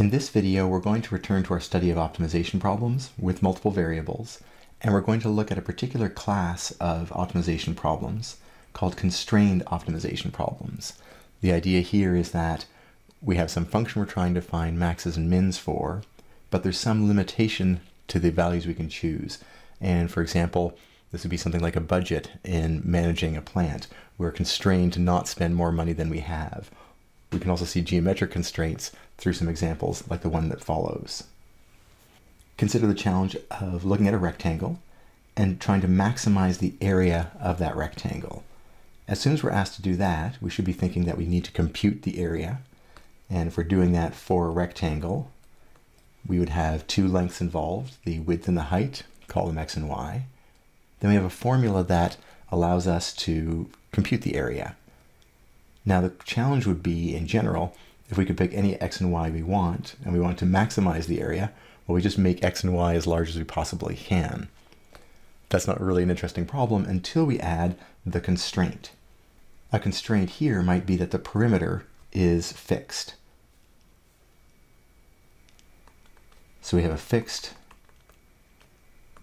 In this video, we're going to return to our study of optimization problems with multiple variables, and we're going to look at a particular class of optimization problems called constrained optimization problems. The idea here is that we have some function we're trying to find maxes and mins for, but there's some limitation to the values we can choose. And for example, this would be something like a budget in managing a plant. We're constrained to not spend more money than we have. We can also see geometric constraints through some examples like the one that follows. Consider the challenge of looking at a rectangle and trying to maximize the area of that rectangle. As soon as we're asked to do that, we should be thinking that we need to compute the area. And if we're doing that for a rectangle, we would have two lengths involved, the width and the height, call them x and y. Then we have a formula that allows us to compute the area. Now the challenge would be, in general, if we could pick any x and y we want, and we want to maximize the area, well, we just make x and y as large as we possibly can. That's not really an interesting problem until we add the constraint. A constraint here might be that the perimeter is fixed. So we have a fixed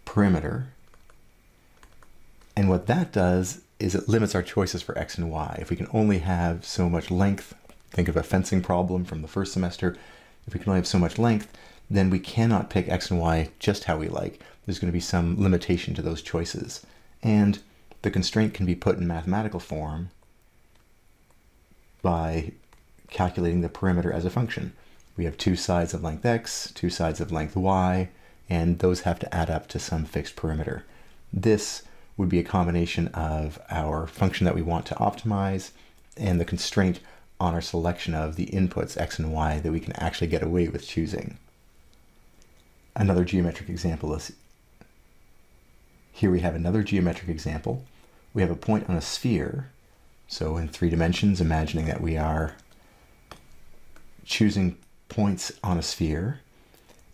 perimeter, and what that does is it limits our choices for x and y. If we can only have so much length, think of a fencing problem from the first semester, if we can only have so much length, then we cannot pick x and y just how we like. There's going to be some limitation to those choices. And the constraint can be put in mathematical form by calculating the perimeter as a function. We have two sides of length x, two sides of length y, and those have to add up to some fixed perimeter. This would be a combination of our function that we want to optimize and the constraint on our selection of the inputs x and y that we can actually get away with choosing. Another geometric example is, here we have another geometric example. We have a point on a sphere. So in 3 dimensions, imagining that we are choosing points on a sphere,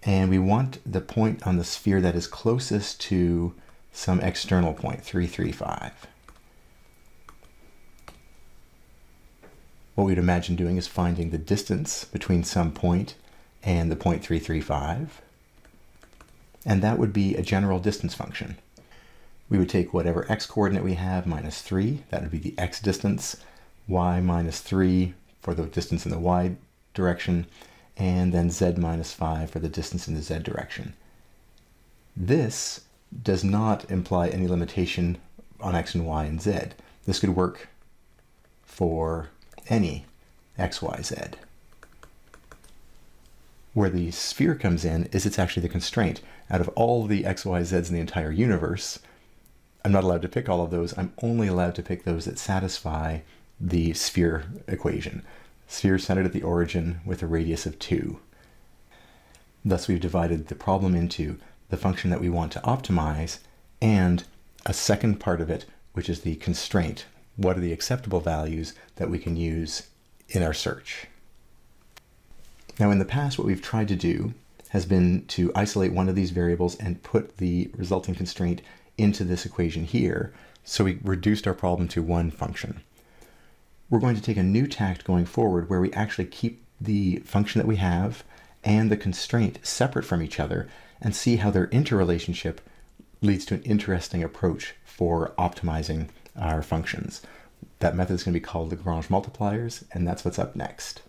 and we want the point on the sphere that is closest to some external point, 335. What we'd imagine doing is finding the distance between some point and the point 335, and that would be a general distance function. We would take whatever x coordinate we have minus 3, that would be the x distance, y minus 3 for the distance in the y direction, and then z minus 5 for the distance in the z direction. This does not imply any limitation on x and y and z. This could work for any x, y, z. Where the sphere comes in is it's actually the constraint. Out of all the x, y, z's in the entire universe, I'm not allowed to pick all of those. I'm only allowed to pick those that satisfy the sphere equation. Sphere centered at the origin with a radius of 2. Thus we've divided the problem into the function that we want to optimize and a second part of it, which is the constraint. What are the acceptable values that we can use in our search? Now in the past, what we've tried to do has been to isolate one of these variables and put the resulting constraint into this equation here, so we reduced our problem to one function. We're going to take a new tact going forward where we actually keep the function that we have and the constraint separate from each other and see how their interrelationship leads to an interesting approach for optimizing our functions. That method is going to be called Lagrange multipliers, and that's what's up next.